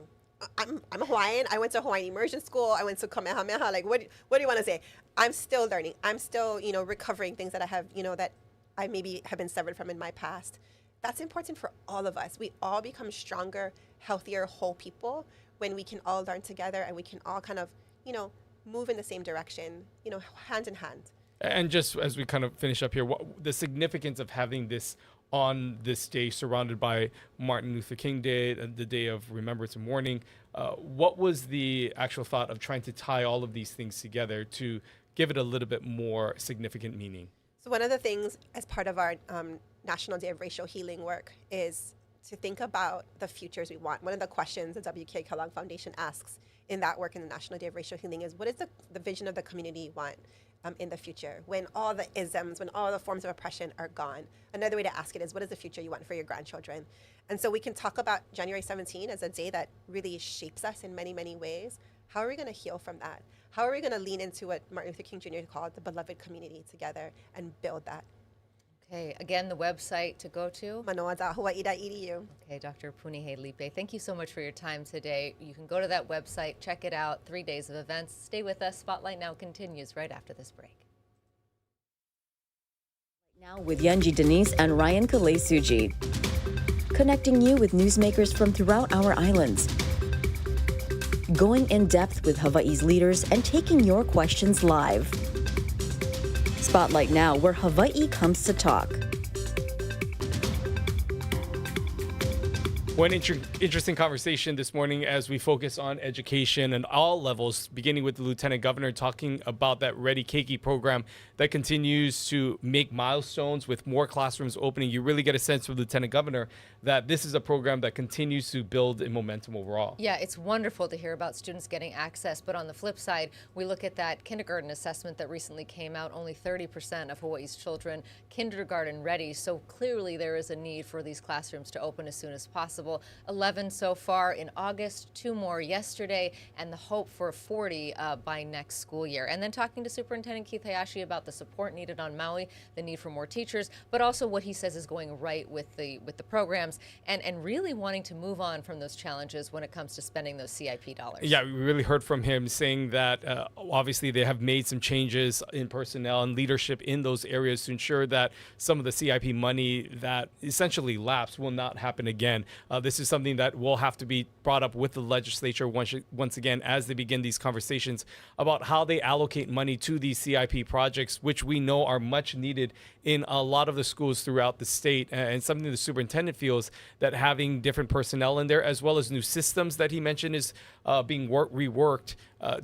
Speaker 12: I'm Hawaiian. I went to Hawaiian immersion school. I went to Kamehameha. Like, what do you want to say? I'm still learning. I'm still, recovering things that I have, that I maybe have been severed from in my past. That's important for all of us. We all become stronger, healthier, whole people when we can all learn together and we can all kind of, move in the same direction, hand in hand.
Speaker 1: And just as we kind of finish up here, the significance of having this on this day surrounded by Martin Luther King Day, the day of remembrance and mourning, what was the actual thought of trying to tie all of these things together to give it a little bit more significant meaning?
Speaker 12: So one of the things as part of our National Day of Racial Healing work is to think about the futures we want. One of the questions the W.K. Kellogg Foundation asks in that work in the National Day of Racial Healing is, what is the vision of the community you want in the future, when all the isms, when all the forms of oppression are gone? Another way to ask it is, what is the future you want for your grandchildren? And so we can talk about January 17 as a day that really shapes us in many, many ways. How are we going to heal from that? How are we going to lean into what Martin Luther King Jr. called the beloved community together and build that?
Speaker 2: Okay, again, the website to go to?
Speaker 12: manoa.hawaii.edu.
Speaker 2: Okay, Dr. Punihe Lipe, thank you so much for your time today. You can go to that website, check it out, 3 days of events. Stay with us. Spotlight Now continues right after this break.
Speaker 3: Now with Yunji Denise and Ryan Kalesuji, connecting you with newsmakers from throughout our islands, going in depth with Hawaii's leaders and taking your questions live. Spotlight Now, where Hawaii comes to talk.
Speaker 1: One interesting conversation this morning as we focus on education and all levels, beginning with the Lieutenant Governor talking about that Ready Keiki program that continues to make milestones with more classrooms opening. You really get a sense from the Lieutenant Governor that this is a program that continues to build in momentum overall.
Speaker 2: Yeah, it's wonderful to hear about students getting access, but on the flip side, we look at that kindergarten assessment that recently came out. Only 30% of Hawaii's children kindergarten ready, so clearly there is a need for these classrooms to open as soon as possible. level, 11 so far in August, 2 more yesterday, and the hope for 40 by next school year. And then talking to Superintendent Keith Hayashi about the support needed on Maui, the need for more teachers, but also what he says is going right with the programs, and really wanting to move on from those challenges when it comes to spending those CIP dollars.
Speaker 1: Yeah, we really heard from him saying that obviously they have made some changes in personnel and leadership in those areas to ensure that some of the CIP money that essentially lapsed will not happen again. This is something that will have to be brought up with the legislature once again as they begin these conversations about how they allocate money to these CIP projects, which we know are much needed in a lot of the schools throughout the state, and something the superintendent feels that having different personnel in there as well as new systems that he mentioned is being reworked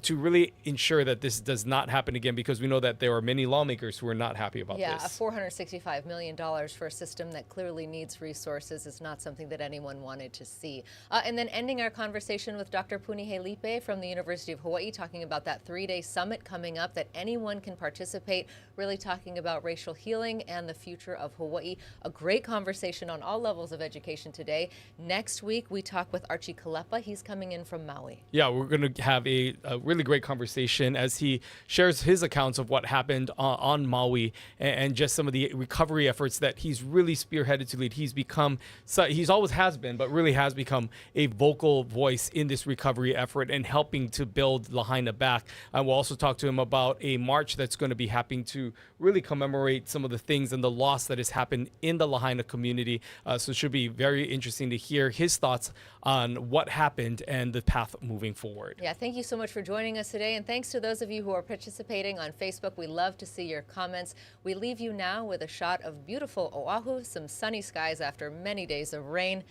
Speaker 1: to really ensure that this does not happen again, because we know that there are many lawmakers who are not happy about this.
Speaker 2: Yeah, $465 million for a system that clearly needs resources is not something that anyone wanted to see. And then ending our conversation with Dr. Punihe Lipe from the University of Hawaii, talking about that 3-day summit coming up that anyone can participate, really talking about racial healing and the future of Hawaii. A great conversation on all levels of education today. Next week, we talk with Archie Kalepa. He's coming in from Maui.
Speaker 1: Yeah, we're going to have a really great conversation as he shares his accounts of what happened on Maui and just some of the recovery efforts that he's really spearheaded to lead. He's always has been, but really has become a vocal voice in this recovery effort and helping to build Lahaina back. And we'll also talk to him about a march that's going to be happening to really commemorate some of the things and the loss that has happened in the Lahaina community. So it should be very interesting to hear his thoughts on what happened and the path moving forward.
Speaker 2: Yeah, thank you so much for joining us today. And thanks to those of you who are participating on Facebook. We love to see your comments. We leave you now with a shot of beautiful Oahu, some sunny skies after many days of rain.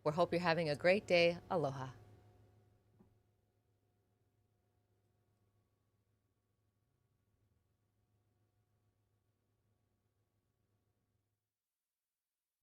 Speaker 2: We hope you're having a great day. Aloha.